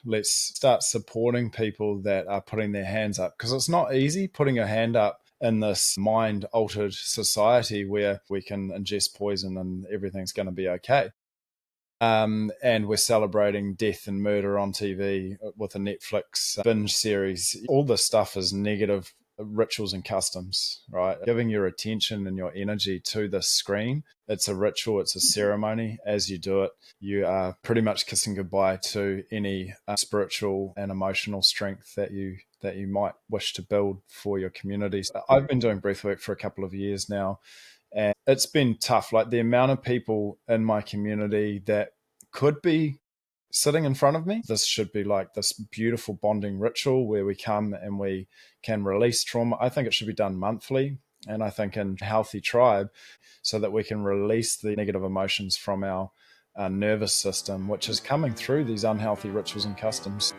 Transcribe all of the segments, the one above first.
let's start supporting people that are putting their hands up, because it's not easy putting your hand up in this mind-altered society where we can ingest poison and everything's going to be okay. And we're celebrating death and murder on TV with a Netflix binge series. All this stuff is negative rituals and customs, right? Giving your attention and your energy to the screen. It's a ritual, it's a ceremony. As you do it, you are pretty much kissing goodbye to any spiritual and emotional strength that you might wish to build for your communities. I've been doing breathwork for a couple of years now, and it's been tough. Like, the amount of people in my community that could be sitting in front of me. This should be like this beautiful bonding ritual where we come and we can release trauma. I think it should be done monthly, and I think in healthy tribe, so that we can release the negative emotions from our nervous system, which is coming through these unhealthy rituals and customs.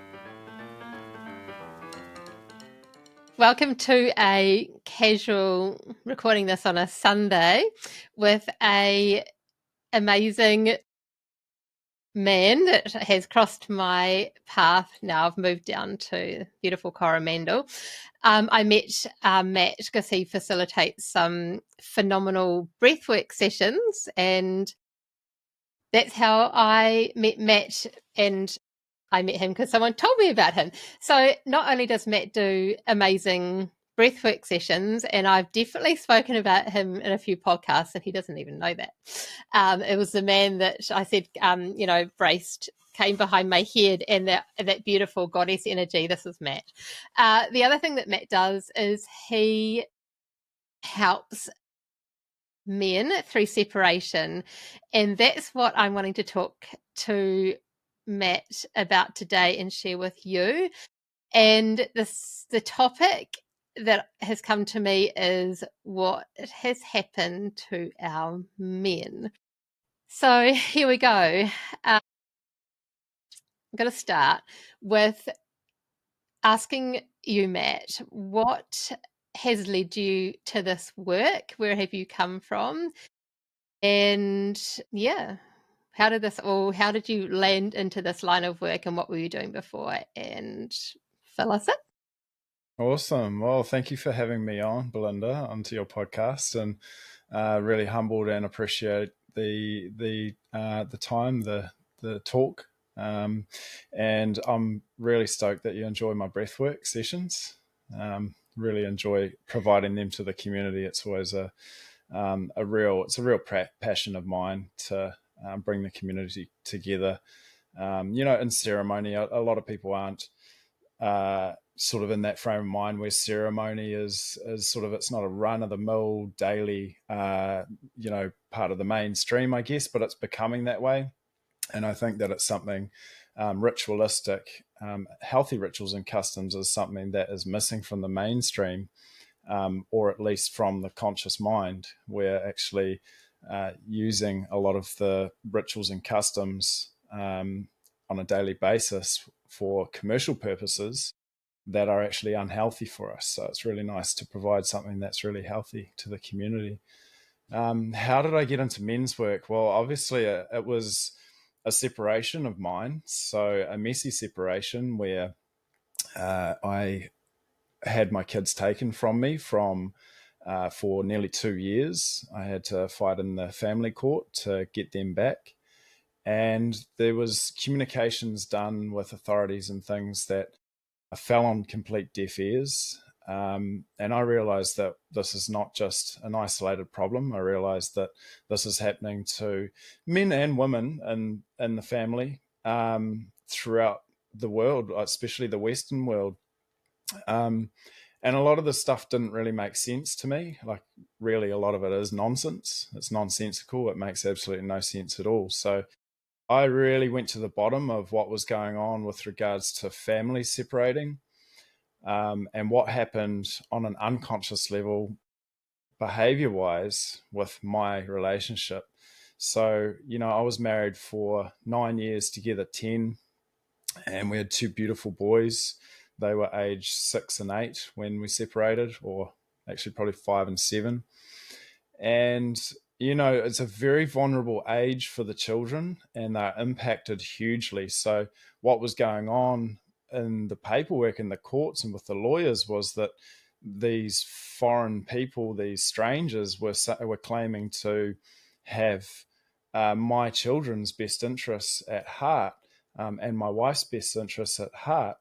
Welcome to a casual recording this on a Sunday with a amazing man that has crossed my path. Now I've moved down to beautiful Coromandel. I met Matt because he facilitates some phenomenal breathwork sessions, and that's how I met Matt. And I met him because someone told me about him. So not only does Matt do amazing breathwork sessions, and I've definitely spoken about him in a few podcasts, and he doesn't even know that. It was the man that I said, braced, came behind my head, and that beautiful goddess energy. This is Matt. The other thing that Matt does is he helps men through separation, and that's what I'm wanting to talk to Matt about today and share with you. And the topic that has come to me is what has happened to our men. So here we go. I'm going to start with asking you, Matt, what has led you to this work? Where have you come from? And yeah, how did you land into this line of work, and what were you doing before? And fill us in. Awesome. Well, thank you for having me on, Belinda, onto your podcast, and really humbled and appreciate the time, the talk, and I'm really stoked that you enjoy my breathwork sessions. Really enjoy providing them to the community. It's always a real passion of mine to bring the community together. In ceremony, a lot of people aren't sort of in that frame of mind where ceremony is sort of, it's not a run-of-the-mill daily part of the mainstream, I guess, but it's becoming that way. And I think that it's something ritualistic, healthy rituals and customs is something that is missing from the mainstream, or at least from the conscious mind. We're actually using a lot of the rituals and customs on a daily basis for commercial purposes that are actually unhealthy for us. So it's really nice to provide something that's really healthy to the community. How did I get into men's work? Well, obviously it was a separation of mine. So a messy separation where I had my kids taken from me for nearly 2 years. I had to fight in the family court to get them back. And there was communications done with authorities and things that fell on complete deaf ears. And I realized that this is not just an isolated problem. I realized that this is happening to men and women in the family throughout the world, especially the Western world. And a lot of this stuff didn't really make sense to me. Like, really, a lot of it is nonsense. It's nonsensical. It makes absolutely no sense at all. So I really went to the bottom of what was going on with regards to families separating, and what happened on an unconscious level, behavior-wise, with my relationship. So, I was married for 9 years, together 10, and we had two beautiful boys. They were aged 6 and 8 when we separated, or actually probably 5 and 7. And it's a very vulnerable age for the children, and they're impacted hugely. So what was going on in the paperwork in the courts and with the lawyers was that these foreign people, these strangers, were claiming to have my children's best interests at heart, and my wife's best interests at heart.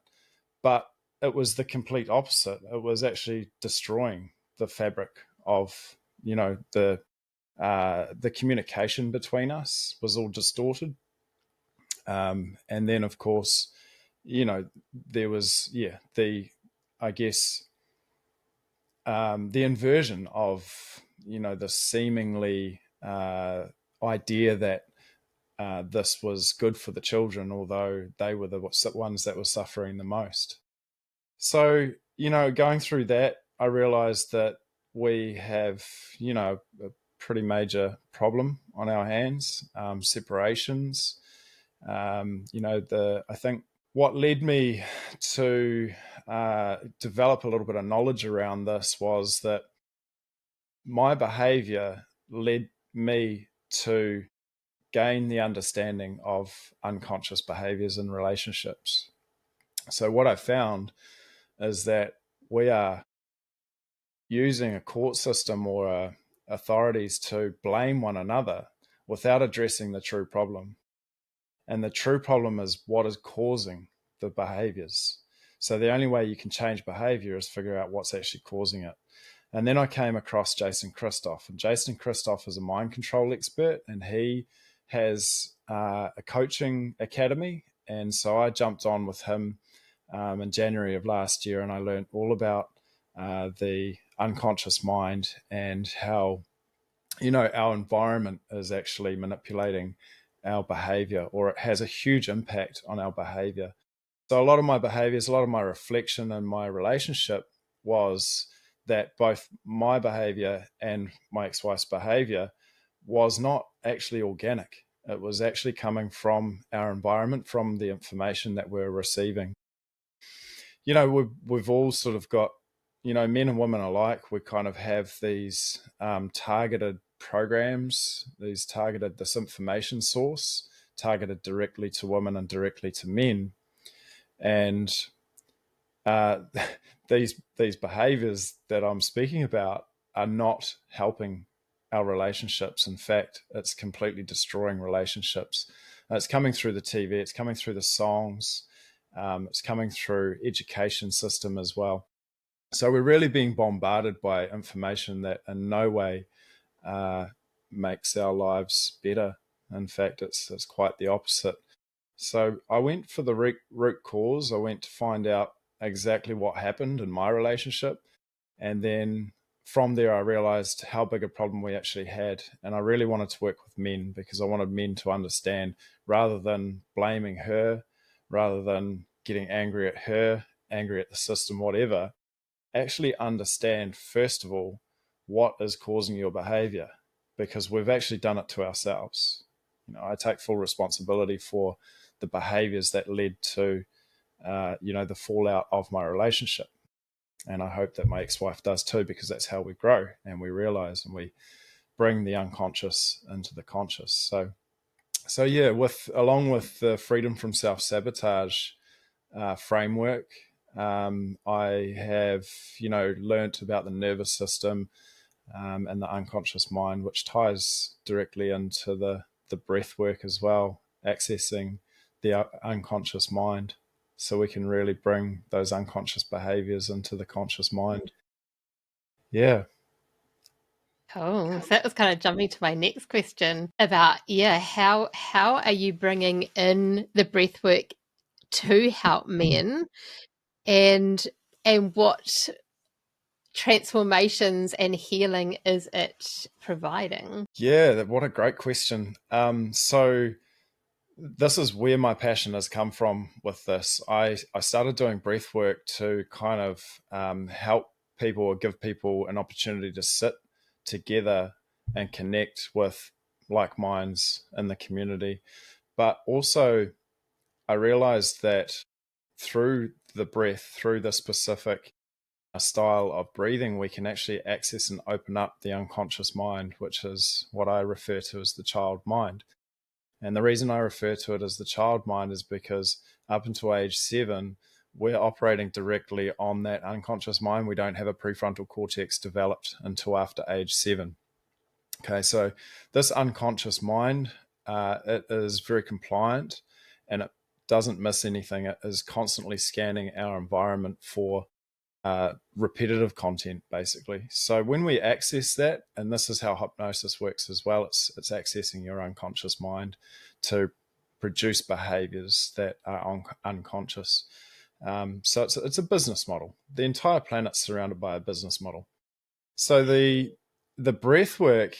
But it was the complete opposite. It was actually destroying the fabric of, the communication between us was all distorted. And then, of course, there was, I guess, the inversion of, the seemingly idea that this was good for the children, although they were the ones that were suffering the most. So, going through that, I realized that we have, a pretty major problem on our hands, separations. I think what led me to develop a little bit of knowledge around this was that my behavior led me to gain the understanding of unconscious behaviors in relationships. So, what I found is that we are using a court system or authorities to blame one another without addressing the true problem. And the true problem is what is causing the behaviors. So the only way you can change behavior is figure out what's actually causing it. And then I came across Jason Christoff. And Jason Christoff is a mind control expert, and he has a coaching academy. And so I jumped on with him in January of last year, and I learned all about the unconscious mind and how, our environment is actually manipulating our behavior, or it has a huge impact on our behavior. So a lot of my behaviors, a lot of my reflection in my relationship was that both my behavior and my ex-wife's behavior was not actually organic. It was actually coming from our environment, from the information that we're receiving. We've all sort of got, men and women alike, we kind of have these targeted programs, this information source targeted directly to women and directly to men. And uh, these behaviors that I'm speaking about are not helping our relationships. In fact, it's completely destroying relationships. It's coming through the TV, it's coming through the songs, it's coming through education system as well. So we're really being bombarded by information that in no way makes our lives better. In fact, it's quite the opposite. So I went for the root cause. I went to find out exactly what happened in my relationship. And then from there, I realized how big a problem we actually had. And I really wanted to work with men because I wanted men to understand, rather than blaming her, rather than getting angry at her, angry at the system, whatever, actually understand, first of all, what is causing your behavior, because we've actually done it to ourselves. I take full responsibility for the behaviors that led to, the fallout of my relationship. And I hope that my ex-wife does too, because that's how we grow and we realize and we bring the unconscious into the conscious. So yeah, along with the freedom from self-sabotage framework, I have, learnt about the nervous system and the unconscious mind, which ties directly into the breath work as well, accessing the unconscious mind so we can really bring those unconscious behaviors into the conscious mind. Yeah. Oh, so that was kind of jumping to my next question about, how are you bringing in the breath work to help men, and what transformations and healing is it providing? Yeah, what a great question. So this is where my passion has come from with this. I started doing breath work to kind of help people, or give people an opportunity to sit together and connect with like minds in the community. But also, I realized that through the breath, through the specific style of breathing, we can actually access and open up the unconscious mind, which is what I refer to as the child mind. And the reason I refer to it as the child mind is because up until age 7, we're operating directly on that unconscious mind. We don't have a prefrontal cortex developed until after age 7. Okay, so this unconscious mind, it is very compliant and it doesn't miss anything. It is constantly scanning our environment for repetitive content, basically. So when we access that, and this is how hypnosis works as well, it's accessing your unconscious mind to produce behaviors that are unconscious. So it's a business model. The entire planet's surrounded by a business model. So the breath work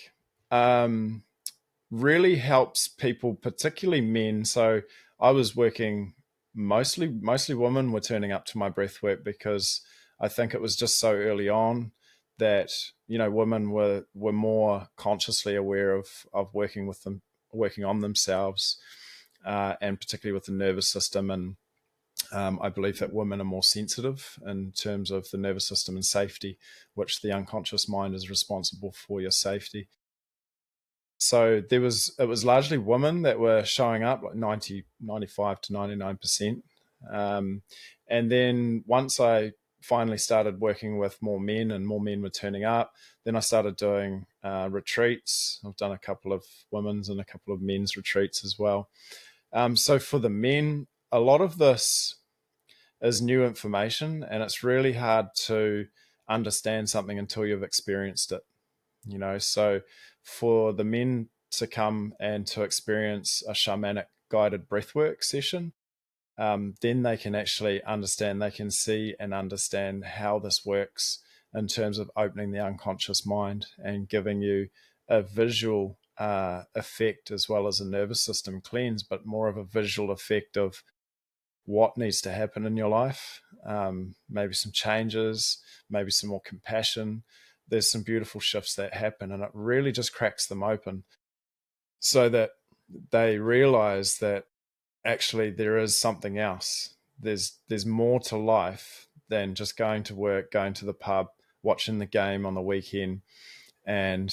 really helps people, particularly men. So I was working mostly women were turning up to my breath work because I think it was just so early on that women were more consciously aware of working on themselves, and particularly with the nervous system. And I believe that women are more sensitive in terms of the nervous system and safety, which the unconscious mind is responsible for your safety. So it was largely women that were showing up, like 95 to 99%. And then once I finally started working with more men and more men were turning up, then I started doing retreats. I've done a couple of women's and a couple of men's retreats as well. So for the men, a lot of this is new information, and it's really hard to understand something until you've experienced it. So for the men to come and to experience a shamanic guided breathwork session, then they can actually understand, they can see and understand how this works in terms of opening the unconscious mind and giving you a visual effect as well as a nervous system cleanse, but more of a visual effect of what needs to happen in your life, maybe some changes, maybe some more compassion. There's some beautiful shifts that happen, and it really just cracks them open so that they realize that actually there is something else. There's more to life than just going to work, going to the pub, watching the game on the weekend, and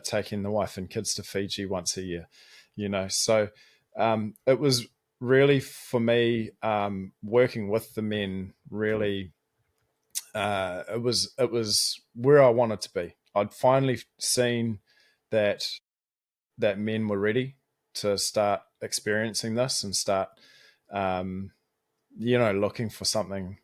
taking the wife and kids to Fiji once a year. So it was really, for me, working with the men, really it was where I wanted to be. I'd finally seen that men were ready to start experiencing this and start looking for something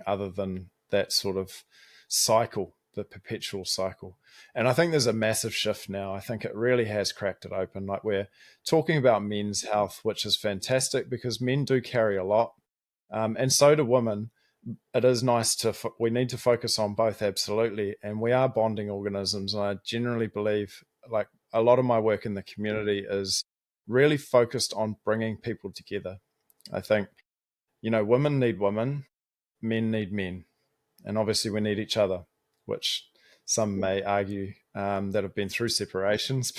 other than that sort of cycle, the perpetual cycle. And I think there's a massive shift now. I think it really has cracked it open. Like, we're talking about men's health, which is fantastic because men do carry a lot, and so do women. It is nice we need to focus on both, absolutely. And we are bonding organisms. And I generally believe, like, a lot of my work in the community is really focused on bringing people together. I think, women need women, men need men. And obviously we need each other, which some may argue that have been through separations.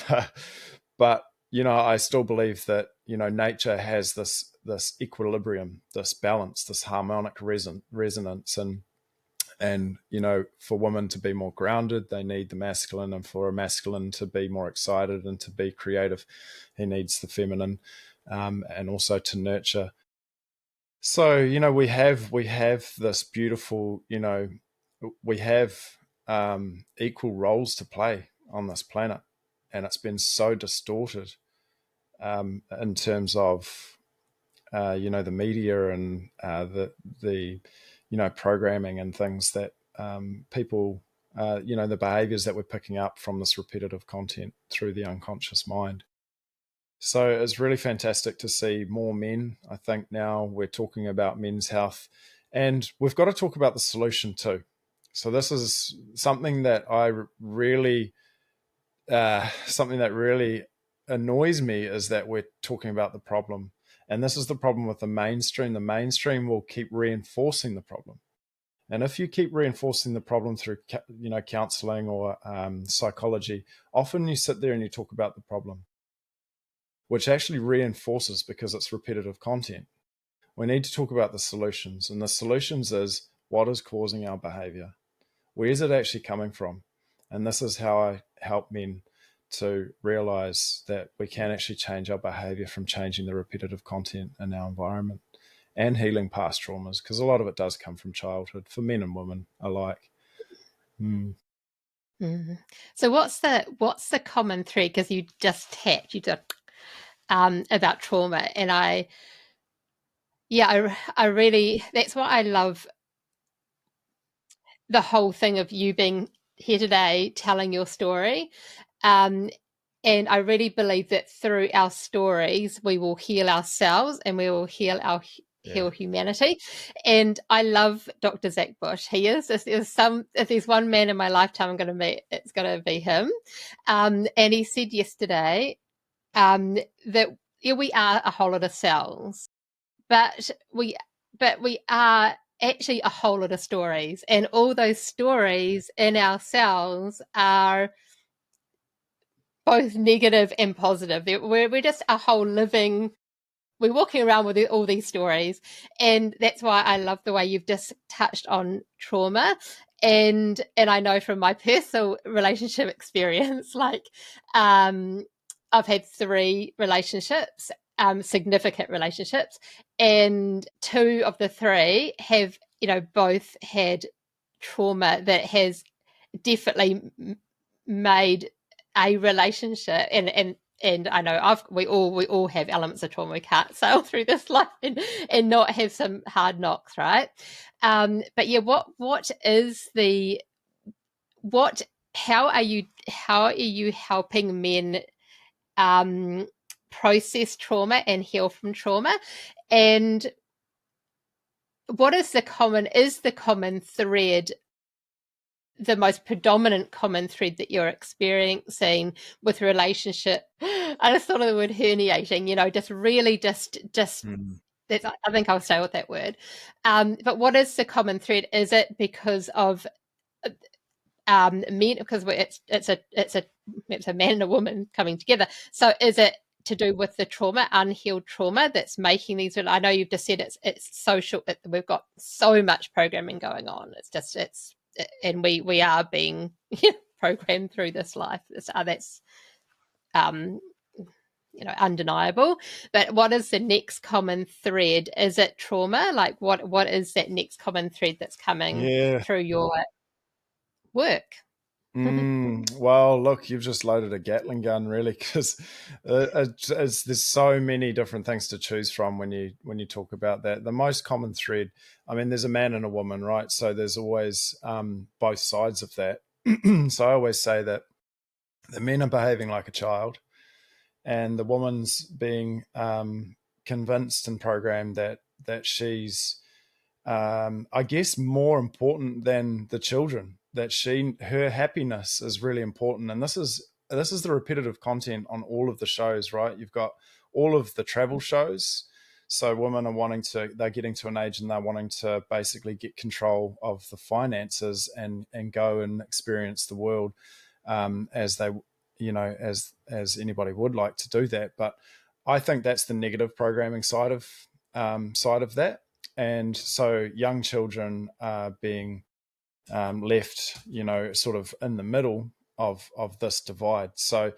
But I still believe that, nature has this equilibrium, this balance, this harmonic resonance. And for women to be more grounded, they need the masculine, and for a masculine to be more excited and to be creative, he needs the feminine, and also to nurture. So we have this beautiful, we have equal roles to play on this planet, and it's been so distorted in terms of the media and the programming and things that people the behaviors that we're picking up from this repetitive content through the unconscious mind. So it's really fantastic to see more men. I think now we're talking about men's health, and we've got to talk about the solution too. So this is something that something that really annoys me, is that we're talking about the problem. And this is the problem with the mainstream. The mainstream will keep reinforcing the problem. And if you keep reinforcing the problem through, counseling or psychology, often you sit there and you talk about the problem, which actually reinforces because it's repetitive content. We need to talk about the solutions. And the solutions is, what is causing our behavior? Where is it actually coming from? And this is how I help men to realize that we can actually change our behavior from changing the repetitive content in our environment and healing past traumas, because a lot of it does come from childhood for men and women alike. So what's the common thread? Because you just tapped, about trauma, and I really, that's what I love, the whole thing of you being here today telling your story. And I really believe that through our stories, we will heal ourselves and we will heal humanity. And I love Dr. Zach Bush. He is. If there's one man in my lifetime I'm going to meet, it's going to be him. And he said yesterday that we are a whole lot of cells, but we are actually a whole lot of stories, and all those stories in ourselves are both negative and positive. We're just a whole living, we're walking around with all these stories. And that's why I love the way you've just touched on trauma. And I know from my personal relationship experience, like I've had 3 relationships, significant relationships, and 2 of the 3 have, both had trauma that has definitely made a relationship, and I know we all have elements of trauma. We can't sail through this life and not have some hard knocks, right? But yeah, what is the what how are you helping men process trauma and heal from trauma? And what is the common thread, the most predominant common thread that you're experiencing with relationship? I just thought of the word herniating, just really just that's, I think I'll stay with that word. But what is the common thread? Is it because of men? Because it's a man and a woman coming together. So is it to do with the trauma, unhealed trauma, that's making these? I know you've just said it's social. We've got so much programming going on. And we are being programmed through this life. That's undeniable. But what is the next common thread? Is it trauma? Like what is that next common thread that's coming through your work? Well, look, you've just loaded a Gatling gun, really, because there's so many different things to choose from when you talk about that. The most common thread, I mean, there's a man and a woman, right? So there's always both sides of that. So I always say that the men are behaving like a child, and the woman's being convinced and programmed that she's I guess more important than the children, that her happiness is really important. And this is the repetitive content on all of the shows, right? You've got all of the travel shows. So women are they're getting to an age and they're wanting to basically get control of the finances and go and experience the world as they, as anybody would like to do that. But I think that's the negative programming side of that. And so young children are being left, sort of in the middle of this divide. So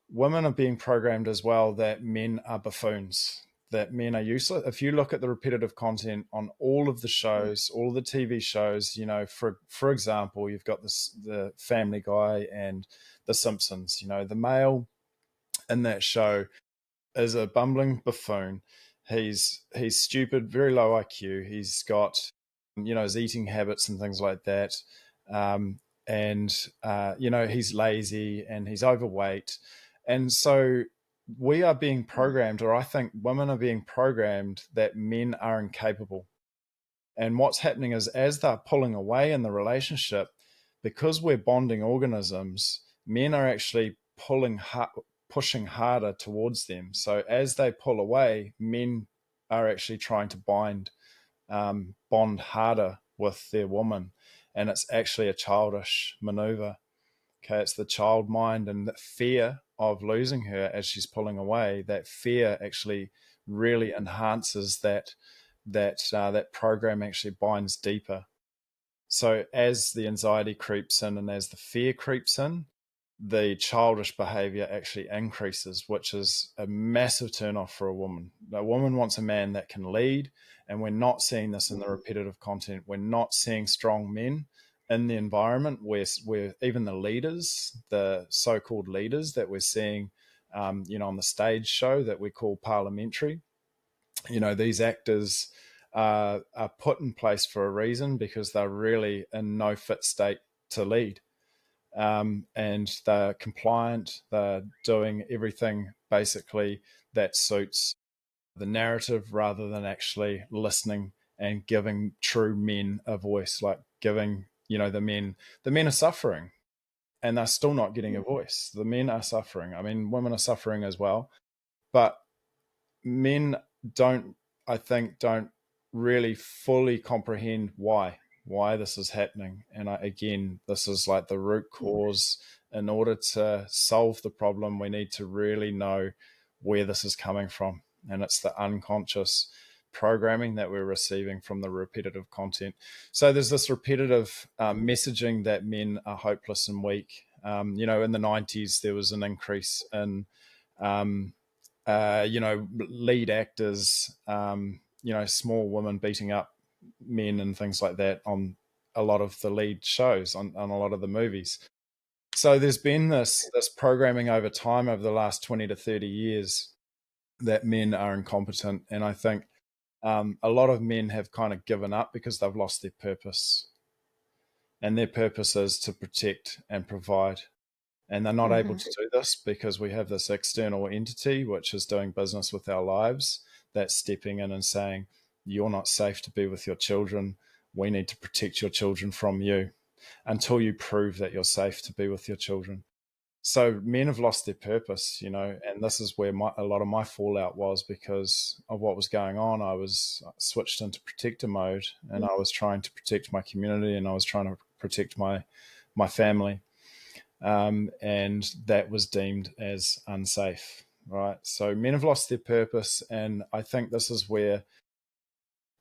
women are being programmed as well that men are buffoons, that men are useless. If you look at the repetitive content on all of the shows, all of the TV shows, for example, you've got the Family Guy and The Simpsons. The male in that show is a bumbling buffoon. He's stupid, very low IQ. He's got, his eating habits and things like that. And he's lazy and he's overweight. And so we are being programmed, or I think women are being programmed, that men are incapable. And what's happening is, as they're pulling away in the relationship, because we're bonding organisms, men are actually pushing harder towards them. So as they pull away, men are actually trying to bond harder with their woman. And it's actually a childish maneuver. Okay, it's the child mind and the fear of losing her as she's pulling away. That fear actually really enhances that program, actually binds deeper. So as the anxiety creeps in and as the fear creeps in, the childish behavior actually increases, which is a massive turnoff for a woman. A woman wants a man that can lead, and we're not seeing this in the repetitive content. We're not seeing strong men in the environment where even the leaders, the so-called leaders that we're seeing, on the stage show that we call parliamentary, these actors are put in place for a reason because they're really in no fit state to lead. And they're compliant, they're doing everything basically that suits the narrative rather than actually listening and giving true men a voice, like giving, the men are suffering and they're still not getting a voice. The men are suffering. I mean, women are suffering as well, but men don't, I think, don't really fully comprehend why this is happening. And again, this is like the root cause. In order to solve the problem, we need to really know where this is coming from, and it's the unconscious programming that we're receiving from the repetitive content. So there's this repetitive messaging that men are hopeless and weak. In the 90s there was an increase in lead actors, small women beating up men and things like that on a lot of the lead shows on a lot of the movies. So there's been this programming over time over the last 20 to 30 years that men are incompetent. And I think a lot of men have kind of given up because they've lost their purpose. And their purpose is to protect and provide. And they're not able to do this because we have this external entity which is doing business with our lives, that's stepping in and saying, you're not safe to be with your children. We need to protect your children from you until you prove that you're safe to be with your children. So men have lost their purpose, and this is where a lot of my fallout was because of what was going on. I was switched into protector mode, and I was trying to protect my community, and I was trying to protect my family. And that was deemed as unsafe, right? So men have lost their purpose, and I think this is where,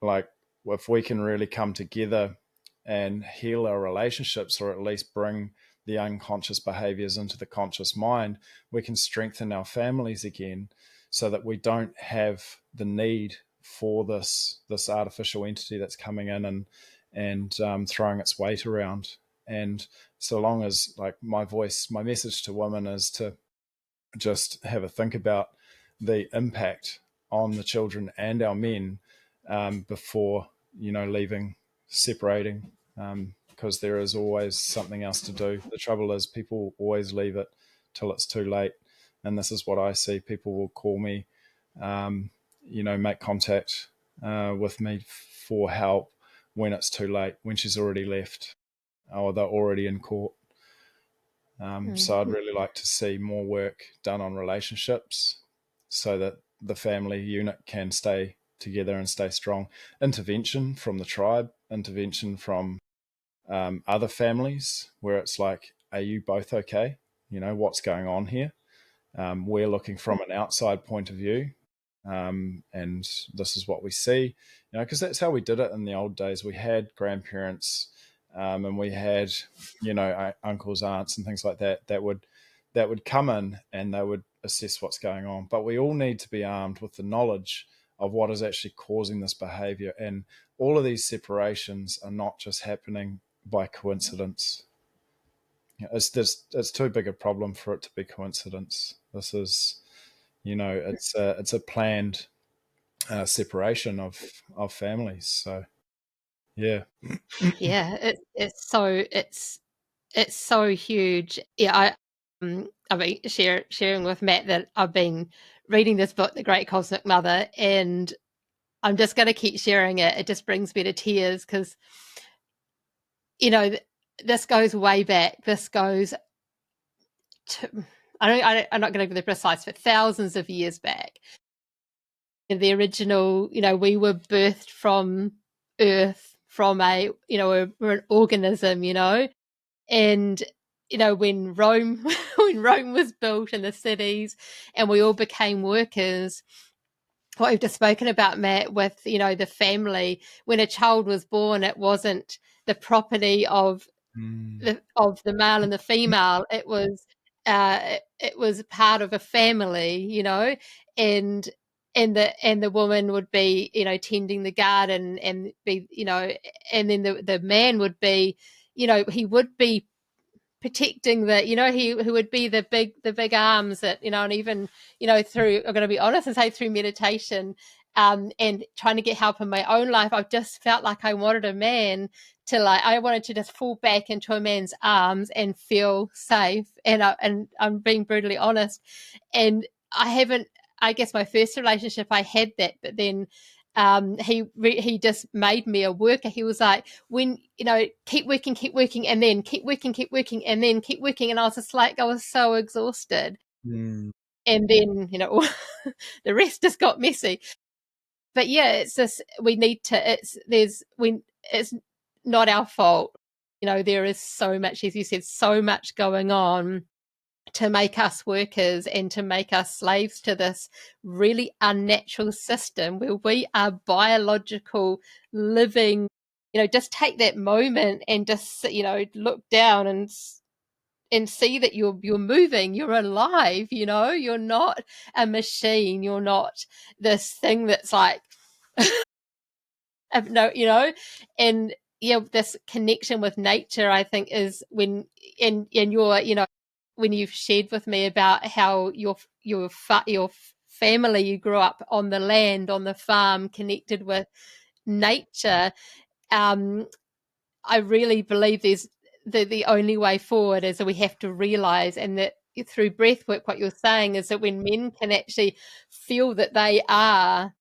like, if we can really come together and heal our relationships, or at least bring the unconscious behaviors into the conscious mind, we can strengthen our families again, so that we don't have the need for this artificial entity that's coming in and throwing its weight around. And so long as, like, my message to women is to just have a think about the impact on the children and our men before leaving, separating, because there is always something else to do. The trouble is people always leave it till it's too late, and this is what I see. People will call me, make contact with me for help when it's too late, when she's already left or they're already in court. So I'd really like to see more work done on relationships so that the family unit can stay together and stay strong. Intervention from the tribe, intervention from other families, where it's like, are you both okay? What's going on here? We're looking from an outside point of view, and this is what we see, because that's how we did it in the old days. We had grandparents, and we had, uncles, aunts, and things like that would come in and they would assess what's going on. But we all need to be armed with the knowledge of what is actually causing this behavior, and all of these separations are not just happening by coincidence. It's too big a problem for it to be coincidence. This is, it's a planned separation of families. So yeah. Yeah, it's so huge. Yeah, I've been sharing with Matt that I've been reading this book, The Great Cosmic Mother, and I'm just going to keep sharing it. It just brings me to tears because, this goes way back. This goes to, I'm not going to be precise, but thousands of years back. The original, we were birthed from Earth, from we're an organism, and when Rome when Rome was built in the cities and we all became workers, what we've just spoken about, Matt, with, the family. When a child was born, it wasn't the property of Mm. the male and the female. It was part of a family, and the woman would be, tending the garden, and be, and then the man would be, he would be protecting he would be the big arms that, and even, through, I'm going to be honest and say, through meditation, and trying to get help in my own life, I've just felt like I wanted a man to, like, I wanted to just fall back into a man's arms and feel safe. And I'm being brutally honest, and I guess my first relationship, I had that, but then he just made me a worker. He was like, when, keep working, and then keep working, and then keep working. And I was just like, I was so exhausted. Mm. And then, the rest just got messy. But yeah, it's just, we need to, it's not our fault. There is so much, as you said, so much going on to make us workers and to make us slaves to this really unnatural system where we are biological living. Just take that moment and just, look down and see that you're moving, you're alive. You're not a machine, you're not this thing that's like no, and yeah, this connection with nature, I think, is when, and you're, when you've shared with me about how your family, you grew up on the land, on the farm, connected with nature. I really believe there's the only way forward is that we have to realize, and that through breath work, what you're saying is that when men can actually feel that they are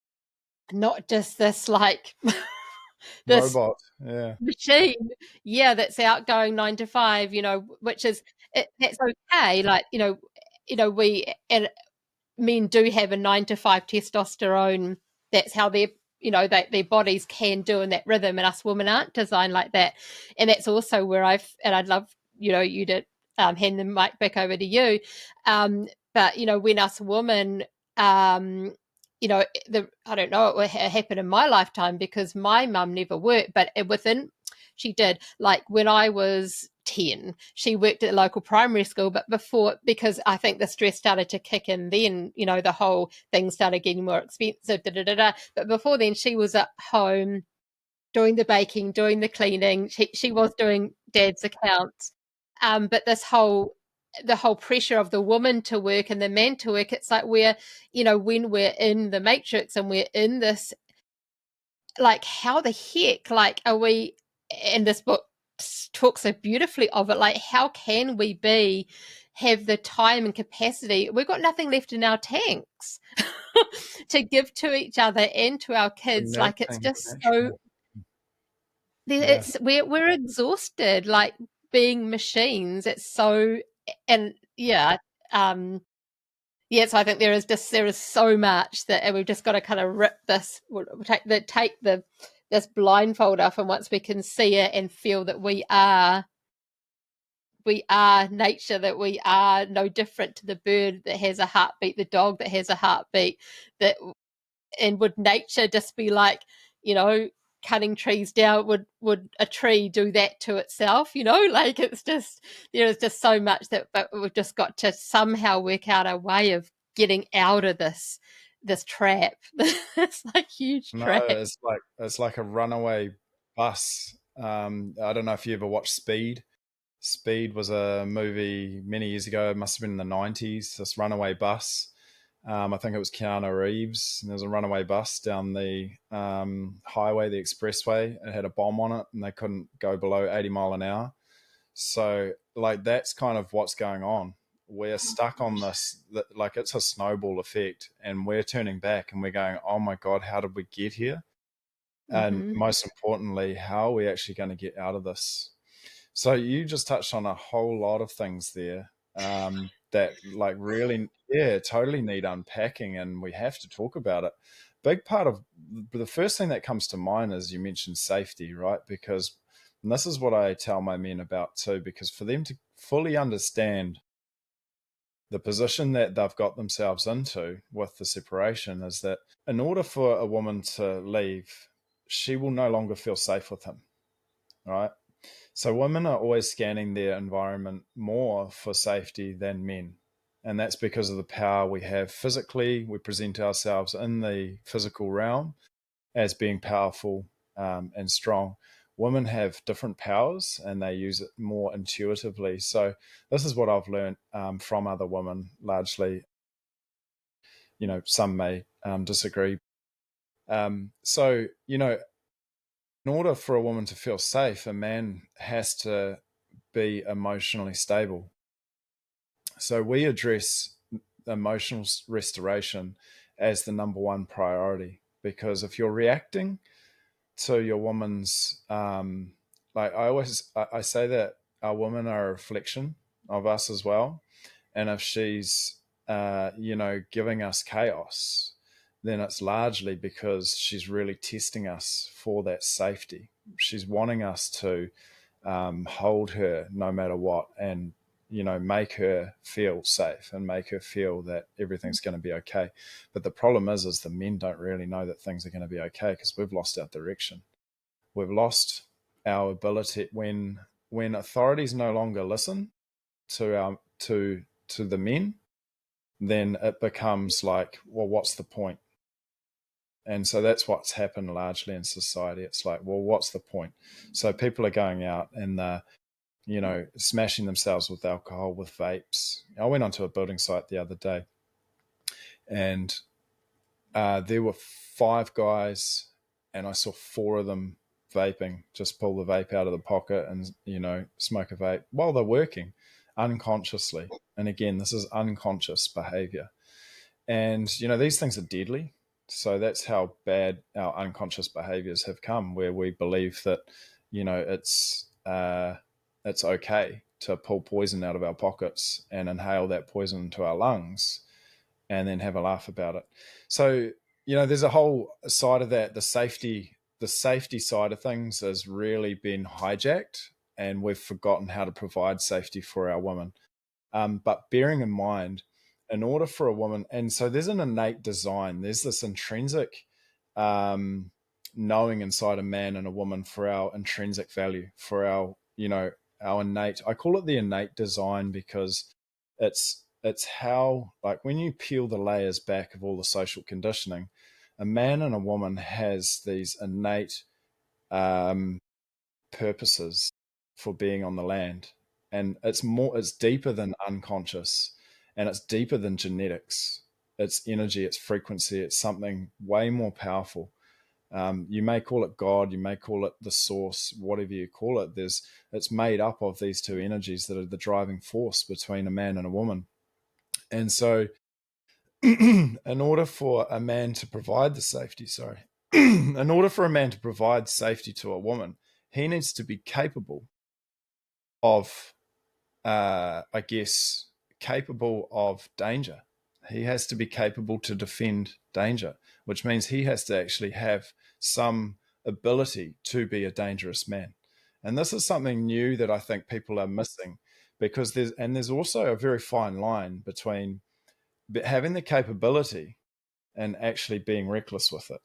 not just this, like, this Robot. Yeah. machine, yeah, that's out going 9 to 5, which is, that's okay. Like, we, and men do have a 9 to 5 testosterone. That's how their bodies can do in that rhythm, and us women aren't designed like that. And that's also where I'd love, you to hand the mic back over to you. But when us women, um, I don't know, it happened in my lifetime because my mum never worked, but she did, like, when I was 10, she worked at the local primary school, but before, because I think the stress started to kick in then, the whole thing started getting more expensive, but before then she was at home doing the baking, doing the cleaning. She was doing dad's accounts. But the whole pressure of the woman to work and the man to work, it's like, when we're in the matrix and we're in this, like, how the heck, like, are we, and this book talks so beautifully of it, like, how can we have the time and capacity? We've got nothing left in our tanks to give to each other and to our kids. Like, it's Connecting just so, naturally. Yeah. we're exhausted, like, being machines. It's so, and yeah, yes, I think there is so much that we've just got to kind of rip this, take this blindfold off, and once we can see it and feel that we are nature, that we are no different to the bird that has a heartbeat, the dog that has a heartbeat, that, and would nature just be like, cutting trees down? Would a tree do that to itself? Like, it's just, there is just so much that, but we've just got to somehow work out a way of getting out of this trap. It's like huge No, trap. it's like a runaway bus. I don't know if you ever watched Speed. Speed was a movie many years ago. It must have been in the 90s. This runaway bus. I think it was Keanu Reeves, and there was a runaway bus down the highway, the expressway. It had a bomb on it, and they couldn't go below 80 mile an hour. So, like, that's kind of what's going on. We're stuck on this, like, it's a snowball effect, and we're turning back and we're going, oh my God, how did we get here? And Mm-hmm. most importantly, how are we actually going to get out of this? So you just touched on a whole lot of things there, that, like, really, yeah, totally need unpacking, and we have to talk about it. Big part of the first thing that comes to mind is you mentioned safety, right? Because, and this is what I tell my men about too, because for them to fully understand the position that they've got themselves into with the separation is that in order for a woman to leave, she will no longer feel safe with him, right? So women are always scanning their environment more for safety than men. And that's because of the power we have physically. We present ourselves in the physical realm as being powerful and strong. Women have different powers and they use it more intuitively. So this is what I've learned from other women largely. Some may disagree. So, in order for a woman to feel safe, a man has to be emotionally stable. So we address emotional restoration as the number one priority, because if you're reacting to your woman's, like I say that our women are a reflection of us as well. And if she's, giving us chaos, then it's largely because she's really testing us for that safety. She's wanting us to hold her no matter what, and make her feel safe and make her feel that everything's going to be okay. But the problem is the men don't really know that things are going to be okay, because we've lost our direction. We've lost our ability when authorities no longer listen to our to the men, then it becomes like, well, what's the point? And so that's what's happened largely in society. It's like, well, what's the point? So people are going out and smashing themselves with alcohol, with vapes. I went onto a building site the other day, and there were 5 guys, and I saw 4 of them vaping. Just pull the vape out of the pocket and smoke a vape while they're working, unconsciously. And again, this is unconscious behavior. And these things are deadly. So that's how bad our unconscious behaviors have come, where we believe that it's okay to pull poison out of our pockets and inhale that poison into our lungs and then have a laugh about it. So there's a whole side of that. The safety side of things has really been hijacked, and we've forgotten how to provide safety for our women. But bearing in mind, in order for a woman, and so there's an innate design, there's this intrinsic knowing inside a man and a woman for our intrinsic value, for our innate, I call it the innate design, because it's how, like, when you peel the layers back of all the social conditioning, a man and a woman has these innate purposes for being on the land. And it's deeper than unconscious, and it's deeper than genetics. It's energy, it's frequency, it's something way more powerful. You may call it God, you may call it the source, whatever you call it. It's made up of these two energies that are the driving force between a man and a woman. And so in order for a man to provide the safety, in order for a man to provide safety to a woman, he needs to be capable of, I guess, capable of danger. He has to be capable to defend danger, which means he has to actually have some ability to be a dangerous man. And this is something new that I think people are missing, because there's also a very fine line between having the capability and actually being reckless with it.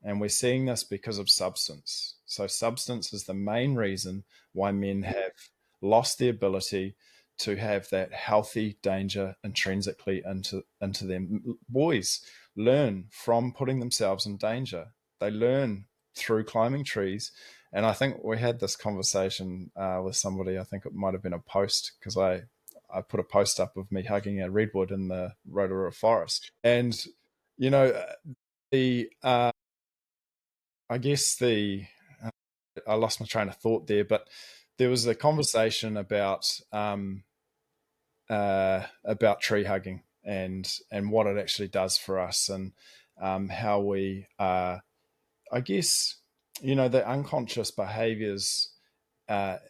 And we're seeing this because of substance. So substance is the main reason why men have lost the ability to have that healthy danger intrinsically into them. Boys learn from putting themselves in danger. They learn through climbing trees. And I think we had this conversation with somebody. I think it might have been a post, because I put a post up of me hugging a redwood in the Rotorua forest. And, you know, the I guess I lost my train of thought there, but there was a conversation about tree hugging and what it actually does for us, and how we I guess the unconscious behaviors that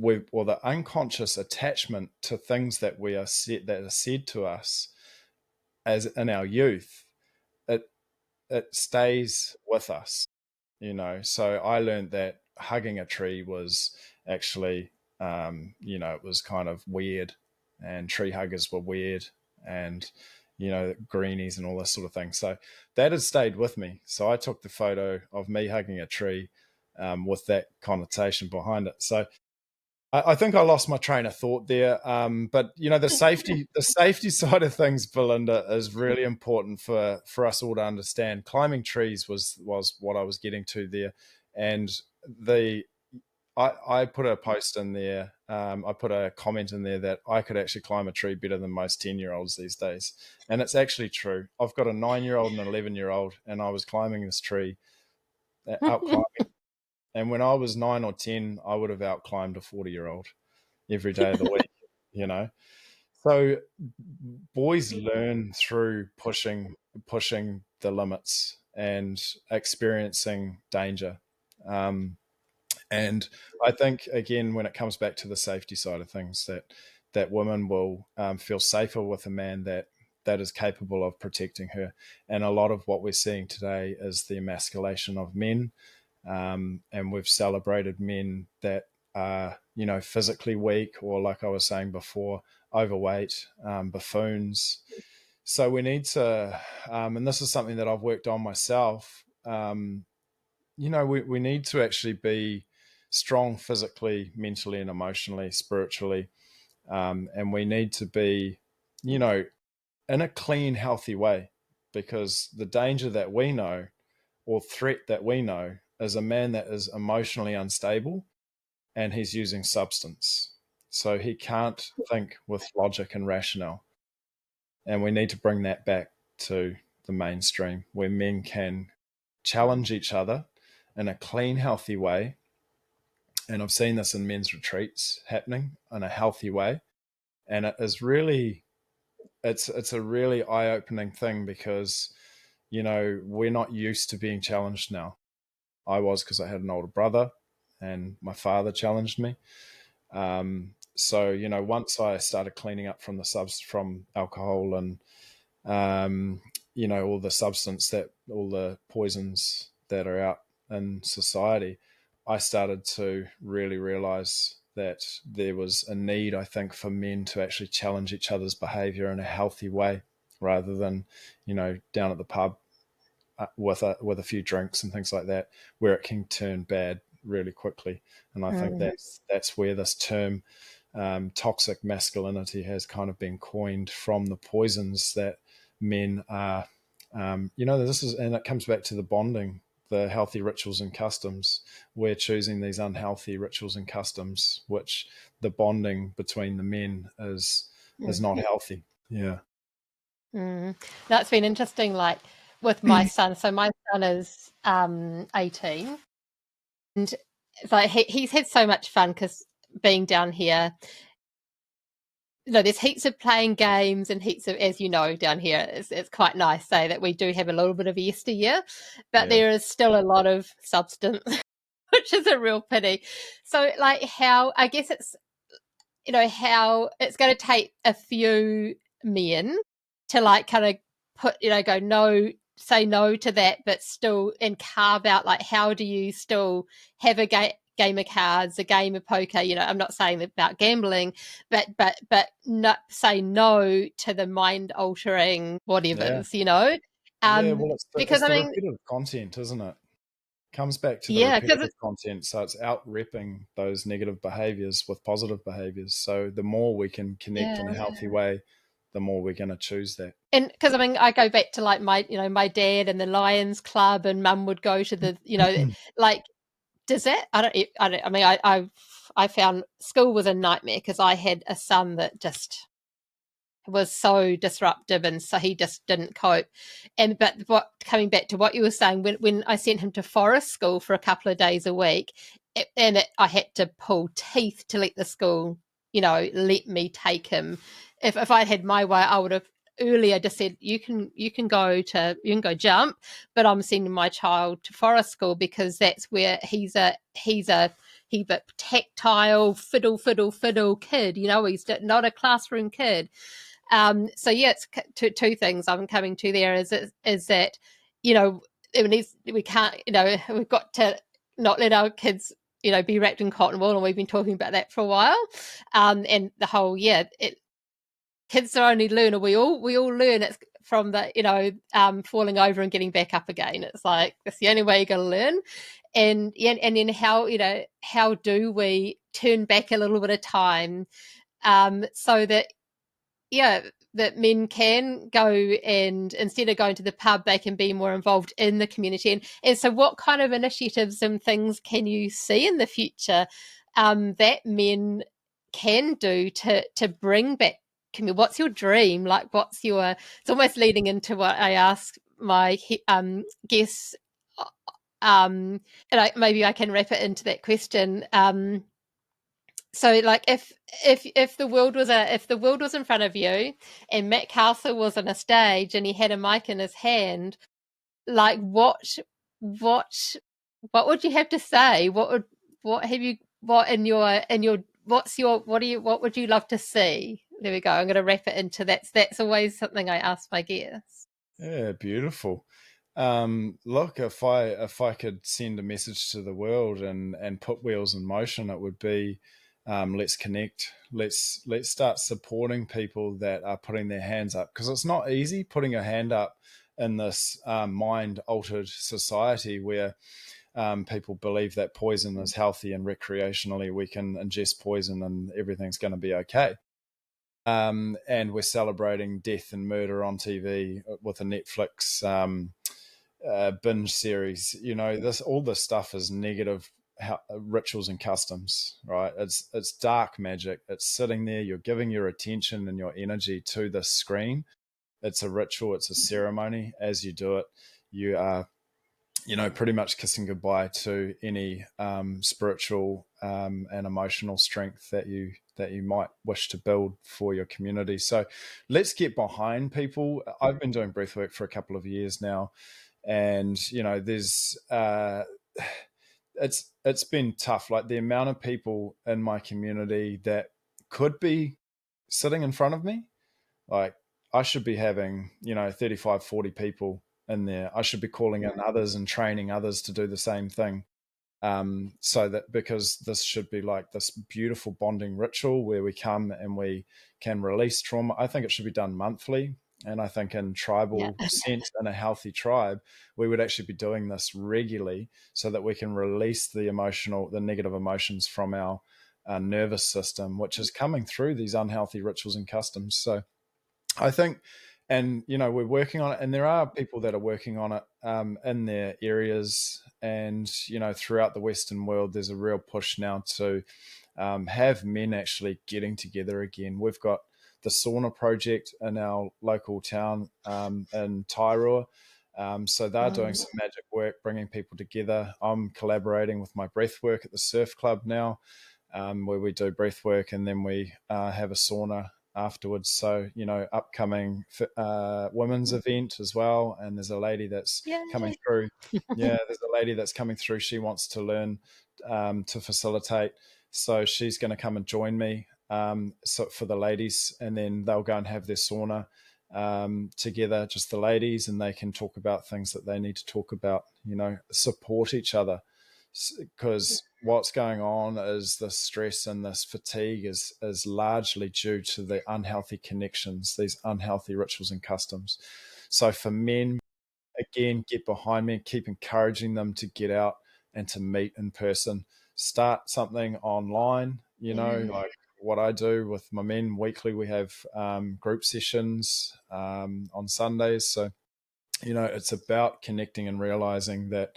or the unconscious attachment to things that are said to us as in our youth. It it stays with us. So I learned that hugging a tree was actually, it was kind of weird. and tree huggers were weird, and greenies and all this sort of thing. So that has stayed with me. So I took the photo of me hugging a tree with that connotation behind it. So I think I lost my train of thought there. But the safety side of things, Belinda, is really important for us all to understand. Climbing trees was what I was getting to there, and I put a post in there. I put a comment in there that I could actually climb a tree better than most 10-year-olds these days, and it's actually true. I've got a 9-year-old and an 11-year-old, and I was climbing this tree, out climbing. And when I was 9 or 10, I would have outclimbed a 40-year-old every day of the week, you know. So boys learn through pushing the limits and experiencing danger. And I think, again, when it comes back to the safety side of things, that women will feel safer with a man that is capable of protecting her. And a lot of what we're seeing today is the emasculation of men. And we've celebrated men that are, physically weak, or, like I was saying before, overweight, buffoons. So we need to, and this is something that I've worked on myself. We need to actually be strong physically, mentally, and emotionally, spiritually, and we need to be, in a clean, healthy way, because the danger that we know, or threat that we know, is a man that is emotionally unstable and he's using substance. So he can't think with logic and rationale. And we need to bring that back to the mainstream, where men can challenge each other in a clean, healthy way. And I've seen this in men's retreats happening in a healthy way. And it is really, it's a really eye-opening thing, because, we're not used to being challenged now. I was, because I had an older brother and my father challenged me. So, once I started cleaning up from from alcohol and, all the poisons that are out in society, I started to really realize that there was a need, I think, for men to actually challenge each other's behavior in a healthy way, rather than, down at the pub with a few drinks and things like that, where it can turn bad really quickly. And I think that's where this term, toxic masculinity, has kind of been coined from, the poisons that men are. This is, and it comes back to the bonding, the healthy rituals and customs. We're choosing these unhealthy rituals and customs, which the bonding between the men is not healthy. Yeah. That's been interesting, like with my son. So my son is 18, and it's like he's had so much fun, because being down here, there's heaps of playing games and heaps of, as you know, down here it's quite nice, say that we do have a little bit of yesteryear, but there is still a lot of substance, which is a real pity. So, like, how, I guess it's, how it's going to take a few men to, like, kind of put, go no, say no to that, but still, and carve out, like, how do you still have a game of cards, a game of poker, I'm not saying about gambling, but not say no to the mind altering whatever's, Well, because it's I the mean, repetitive content, isn't it? Comes back to the yeah, because repetitive content. So it's out repping those negative behaviors with positive behaviors. So the more we can connect in a healthy way, the more we're going to choose that. And because I mean, I go back to, like, my, my dad and the Lions Club, and mum would go to the, like, does that, I mean, I found school was a nightmare, because I had a son that just was so disruptive, and so he just didn't cope. And but coming back to what you were saying, when I sent him to forest school for a couple of days a week, I had to pull teeth to let the school, let me take him. If I had my way, I would have earlier just said, you can go jump, but I'm sending my child to forest school, because that's where he's a tactile fiddle kid. He's not a classroom kid. So yeah, it's two things I'm coming to there, is that, we can't, we've got to not let our kids, be wrapped in cotton wool, and we've been talking about that for a while. And the whole, kids are only learner. We all learn it from the, falling over and getting back up again. It's like, that's the only way you're going to learn. And then how do we turn back a little bit of time, so that, that men can go, and instead of going to the pub, they can be more involved in the community. And so what kind of initiatives and things can you see in the future, that men can do to bring back community? What's your dream? Like, it's almost leading into what I asked my guests, and maybe I can wrap it into that question. So, like, if the world was in front of you, and Matt Castle was on a stage and he had a mic in his hand, like, what would you have to say? What would you love to see? There we go. I'm going to wrap it into that. That's always something I ask my guests. Yeah, beautiful. Look, if I could send a message to the world and put wheels in motion, it would be, let's connect. Let's start supporting people that are putting their hands up, because it's not easy putting your hand up in this mind altered society where people believe that poison is healthy and recreationally we can ingest poison and everything's going to be okay. And we're celebrating death and murder on TV with a Netflix binge series. All this stuff is negative rituals and customs, right? It's dark magic. It's sitting there. You're giving your attention and your energy to the screen. It's a ritual. It's a ceremony. As you do it, you are, pretty much kissing goodbye to any spiritual and emotional strength that you might wish to build for your community. So let's get behind people. I've been doing breathwork for a couple of years now, and there's it's been tough. Like, the amount of people in my community that could be sitting in front of me, like, I should be having 35, 40 people in there. I should be calling in others and training others to do the same thing. So that, because this should be like this beautiful bonding ritual where we come and we can release trauma. I think it should be done monthly. And I think in tribal sense, in a healthy tribe, we would actually be doing this regularly so that we can release the negative emotions from our nervous system, which is coming through these unhealthy rituals and customs. So I think, and we're working on it, and there are people that are working on it in their areas, and throughout the Western world, there's a real push now to have men actually getting together again. We've got the sauna project in our local town in Tairua. So they're doing some magic work, bringing people together. I'm collaborating with my breathwork at the surf club now, where we do breathwork and then we have a sauna afterwards. So upcoming women's event as well, and there's a lady that's coming through. Yeah, there's a lady that's coming through. She wants to learn to facilitate, so she's going to come and join me, so for the ladies, and then they'll go and have their sauna together, just the ladies, and they can talk about things that they need to talk about, support each other, because what's going on is the stress and this fatigue is largely due to the unhealthy connections, these unhealthy rituals and customs. So for men, again, get behind me, keep encouraging them to get out and to meet in person. Start something online, like what I do with my men weekly. We have group sessions on Sundays. So, it's about connecting and realizing that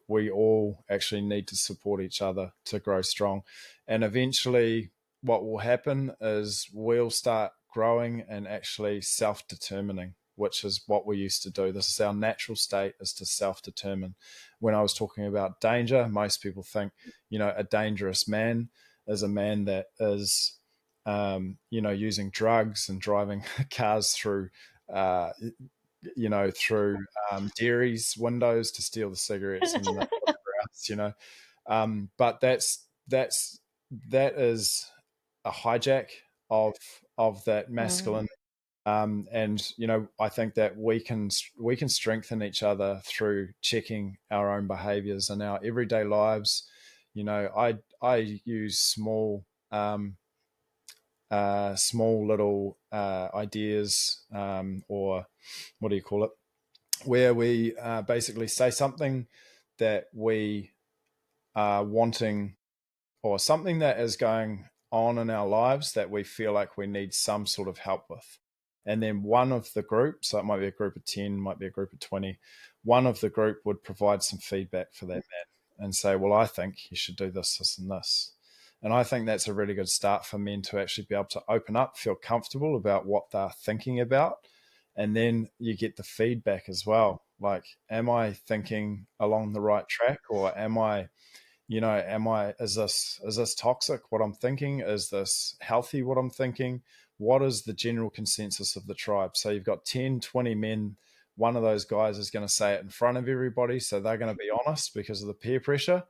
we all actually need to support each other to grow strong. And eventually what will happen is we'll start growing and actually self-determining, which is what we used to do. This is our natural state, is to self-determine. When I was talking about danger, most people think, a dangerous man is a man that is, using drugs and driving cars through through dairies windows to steal the cigarettes and the but that is a hijack of that masculine. And I think that we can strengthen each other through checking our own behaviors in our everyday lives. I use small small little ideas, or what do you call it, where we basically say something that we are wanting, or something that is going on in our lives that we feel like we need some sort of help with. And then one of the group, so it might be a group of 10, might be a group of 20, one of the group would provide some feedback for that man and say, well, I think you should do this, this, and this. And I think that's a really good start for men to actually be able to open up, feel comfortable about what they're thinking about. And then you get the feedback as well. Like, am I thinking along the right track, or am I, is this toxic what I'm thinking? Is this healthy what I'm thinking? What is the general consensus of the tribe? So you've got 10, 20 men. One of those guys is going to say it in front of everybody, so they're going to be honest because of the peer pressure.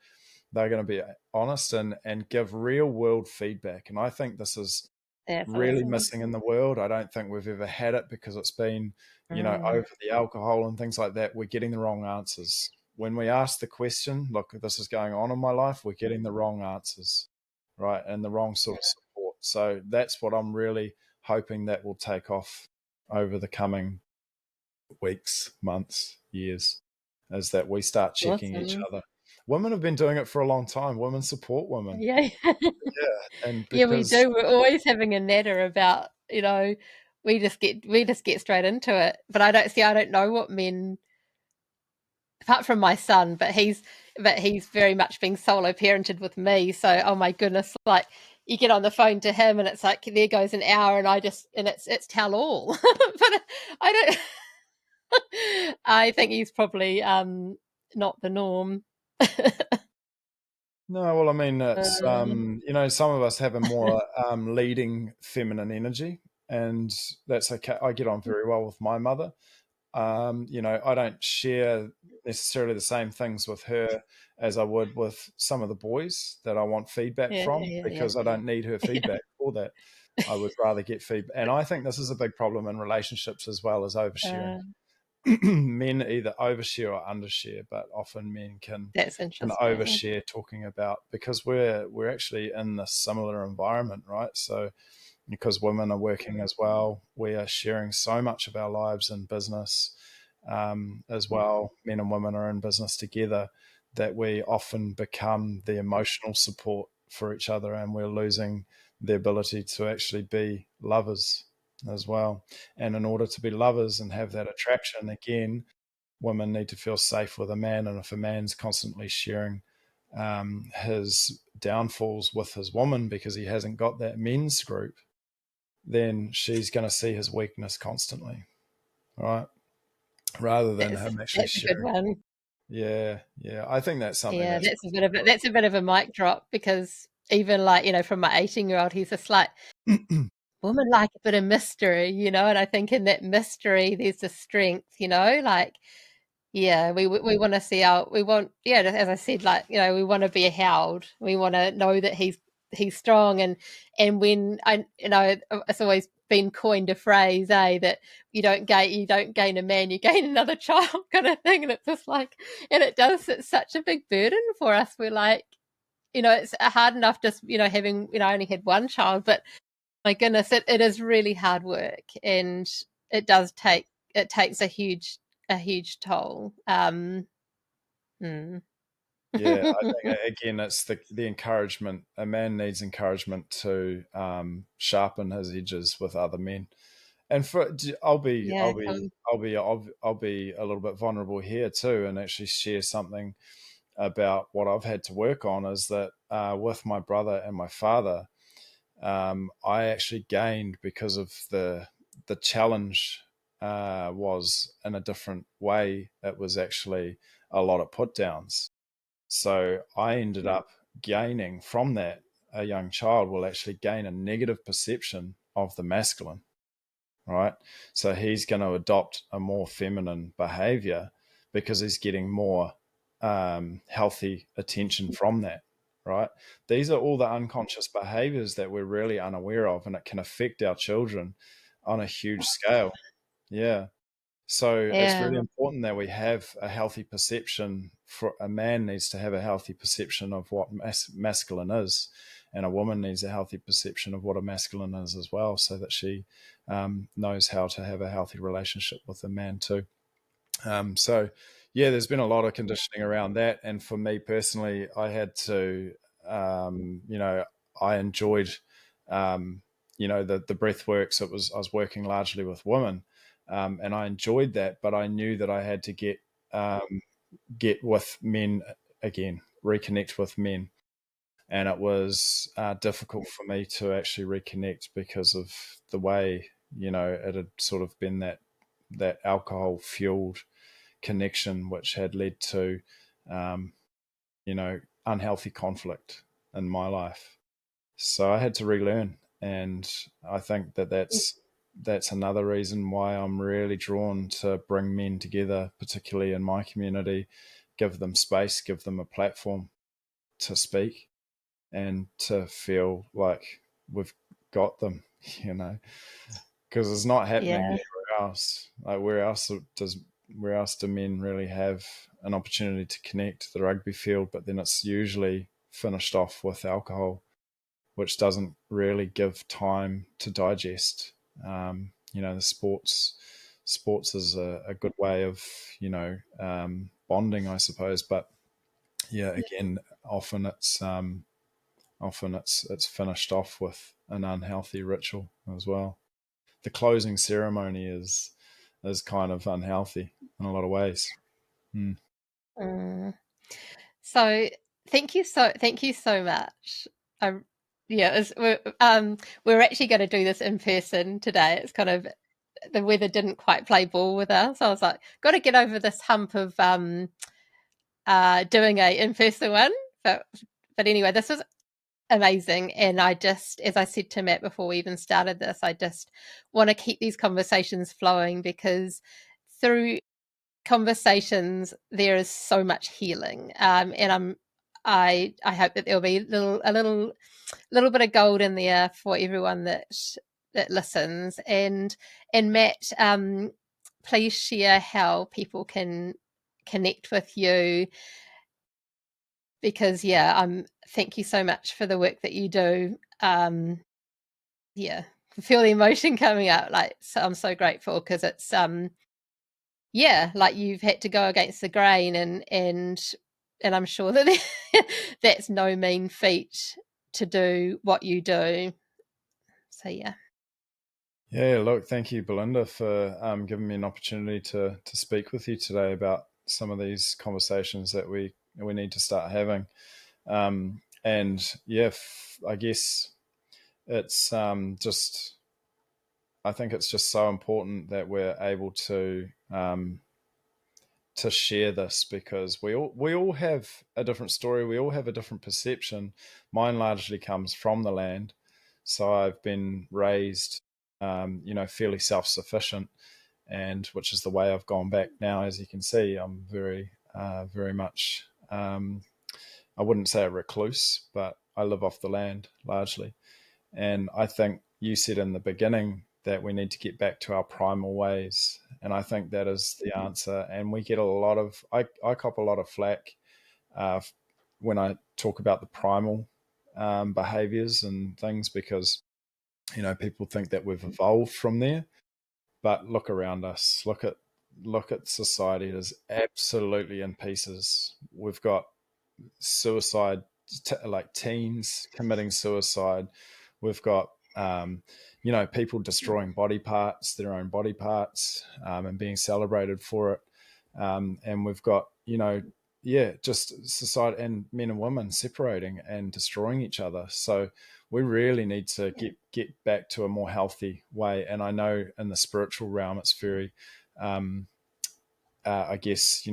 They're going to be honest and give real world feedback. And I think this is That's really awesome. missing in the world. I don't think we've ever had it because it's been, Mm. over the alcohol and things like that. We're getting the wrong answers. When we ask the question, look, this is going on in my life, we're getting the wrong answers, right? And the wrong sort of support. So that's what I'm really hoping that will take off over the coming weeks, months, years, is that we start checking each Awesome. other. Women have been doing it for a long time. Women support women. Yeah. Yeah. And Yeah, we because do. We're always having a natter about, we just get straight into it. But I don't know what men, apart from my son, but he's very much being solo parented with me. So, oh my goodness, like you get on the phone to him and it's like there goes an hour, and it's tell all. But I don't. I think he's probably not the norm. No, well, I mean, it's Um, some of us have a more leading feminine energy, and that's okay. I get on very well with my mother. I don't share necessarily the same things with her as I would with some of the boys that I want feedback yeah, from, yeah, yeah, because I don't need her yeah. feedback for that. I would rather get feedback, and I think this is a big problem in relationships as well as oversharing. Uh, Men either overshare or undershare, but often men that's can interesting. overshare, talking about, because we're actually in this similar environment, right? So because women are working as well, we are sharing so much of our lives in business, as well. Men and women are in business together, that we often become the emotional support for each other, and we're losing the ability to actually be lovers as well. And in order to be lovers and have that attraction, again, women need to feel safe with a man. And if a man's constantly sharing his downfalls with his woman because he hasn't got that men's group, then she's going to see his weakness constantly, right? Rather than That's him actually that's a good sharing. one. Yeah, yeah. I think that's something Yeah, that's that's a bit of a mic drop because even like, from my 18-year-old, he's just like, women like a bit of mystery, and I think in that mystery there's a strength, like, yeah, we want to see our, we want, yeah, as I said, like, we want to be held. We want to know that he's strong, and when it's always been coined a phrase, that you don't gain a man, you gain another child, kind of thing, and it's just like, and it's such a big burden for us. We're like, it's hard enough just having, I only had one child, but my goodness, it is really hard work, and it takes a huge toll. Hmm. Yeah, I think again, it's the encouragement. A man needs encouragement to sharpen his edges with other men. And I'll be, Yeah, I'll be, I'll be a little bit vulnerable here too, and actually share something about what I've had to work on. Is that with my brother and my father, I actually gained because of the challenge was in a different way. It was actually a lot of put downs. So I ended up gaining from that. A young child will actually gain a negative perception of the masculine, right? So he's going to adopt a more feminine behavior because he's getting more healthy attention from that, right? These are all the unconscious behaviors that we're really unaware of, and it can affect our children on a huge scale. Yeah. So it's yeah, really important that we have a healthy perception. For a man needs to have a healthy perception of what masculine is, and a woman needs a healthy perception of what a masculine is as well, so that she knows how to have a healthy relationship with a man too. So yeah, there's been a lot of conditioning around that, and for me personally, I had to, I enjoyed, the breath work. So I was working largely with women, and I enjoyed that, but I knew that I had to get with men again, reconnect with men, and it was difficult for me to actually reconnect because of the way it had sort of been that alcohol fueled connection, which had led to, um, unhealthy conflict in my life. So I had to relearn, and I think that's another reason why I'm really drawn to bring men together, particularly in my community, give them space, give them a platform to speak, and to feel like we've got them, because it's not happening Yeah. anywhere else. Like where else do men really have an opportunity to connect? The rugby field, but then it's usually finished off with alcohol, which doesn't really give time to digest. The sports is a good way of bonding, I suppose. But yeah, again, often it's finished off with an unhealthy ritual as well. The closing ceremony is kind of unhealthy in a lot of ways. Mm. Mm. So thank you so much. I yeah, we're actually going to do this in person today. It's kind of the weather didn't quite play ball with us. I was like, got to get over this hump of doing a in person one. But anyway, this was amazing, and I just, as I said to Matt before we even started this, I just want to keep these conversations flowing, because through conversations there is so much healing, and I hope that there'll be a little bit of gold in there for everyone that listens. And Matt, please share how people can connect with you, because thank you so much for the work that you do. Yeah, I feel the emotion coming up. Like, so I'm so grateful, because it's like you've had to go against the grain, and I'm sure that that's no mean feat to do what you do. So yeah. Yeah, look, thank you, Belinda, for giving me an opportunity to speak with you today about some of these conversations that we need to start having. And yeah, I guess it's just I think it's just so important that we're able to share this, because we all have a different story. We all have a different perception. Mine largely comes from the land, so I've been raised, fairly self-sufficient, and which is the way I've gone back now. As you can see, I'm very much. I wouldn't say a recluse, but I live off the land largely. And I think you said in the beginning that we need to get back to our primal ways. And I think that is the answer. And we get a lot of, I cop a lot of flack uh, when I talk about the primal behaviors and things, because, people think that we've evolved from there. But look around us, look at society. It is absolutely in pieces. We've got suicide, like teens committing suicide. We've got people destroying body parts, their own body parts, and being celebrated for it. And we've got just society and men and women separating and destroying each other. So we really need to get back to a more healthy way. And I know in the spiritual realm, it's very um, I guess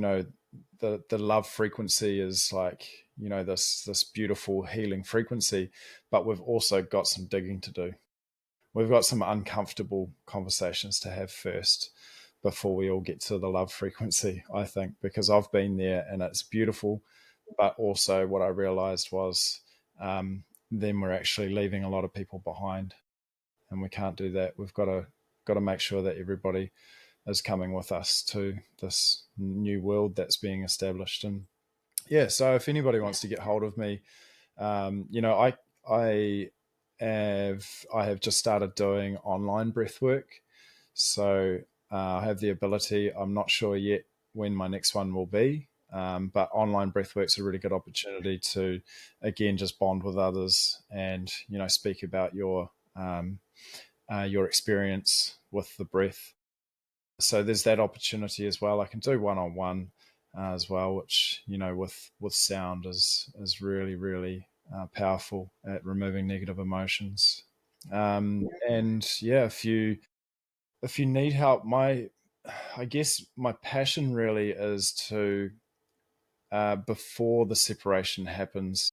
the love frequency is like this beautiful healing frequency, but we've also got some digging to do. We've got some uncomfortable conversations to have first before we all get to the love frequency, I think, because I've been there and it's beautiful. But also, what I realized was then we're actually leaving a lot of people behind, and we can't do that. We've got to make sure that everybody is coming with us to this new world that's being established. And yeah, so if anybody wants to get hold of me, I have just started doing online breathwork. So I have the ability. I'm not sure yet when my next one will be, but online breathwork's a really good opportunity to, again, just bond with others and speak about your experience with the breath. So there's that opportunity as well. I can do one-on-one as well, which with sound is really really powerful at removing negative emotions. And yeah, if you need help, I guess my passion really is to before the separation happens,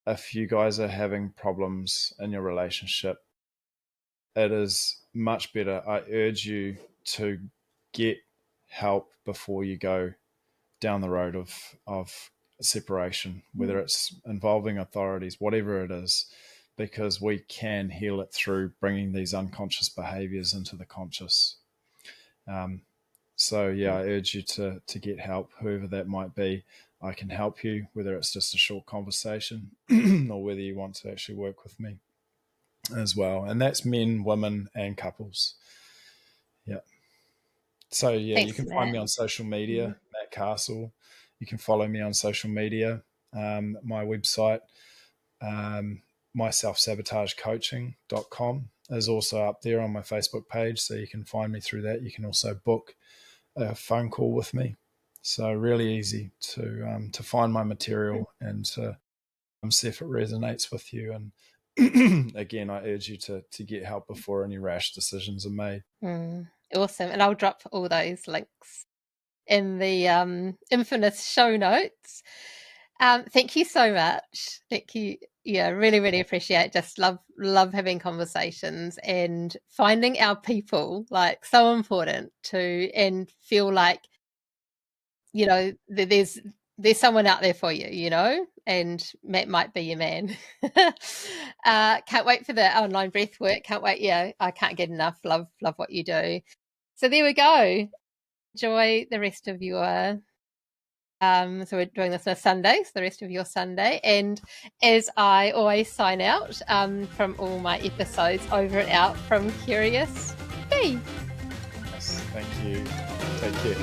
if you guys are having problems in your relationship, it is much better. I urge you to get help before you go down the road of separation, whether it's involving authorities, whatever it is, because we can heal it through bringing these unconscious behaviors into the conscious. So yeah, I urge you to get help, whoever that might be. I can help you, whether it's just a short conversation or whether you want to actually work with me as well. And that's men, women, and couples. Yeah. So yeah, you Thanks, can find Matt. me on social media, Matt Castle. You can follow me on social media. My website, myselfsabotagecoaching.com, is also up there on my Facebook page. So you can find me through that. You can also book a phone call with me. So really easy to find my material and to see if it resonates with you. And again, I urge you to get help before any rash decisions are made. Awesome. And I'll drop all those links in the infamous show notes. Thank you so much. Thank you. Yeah, really, really appreciate it. Just love having conversations and finding our people, like, so important to, and feel like, there's someone out there for you, and Matt might be your man. Can't wait for the online breath work. Can't wait. Yeah, I can't get enough. Love what you do. So there we go. Enjoy the rest of your so we're doing this on a Sunday, so the rest of your Sunday. And as I always sign out from all my episodes, over and out from Curious Bee. Yes, thank you. Take care.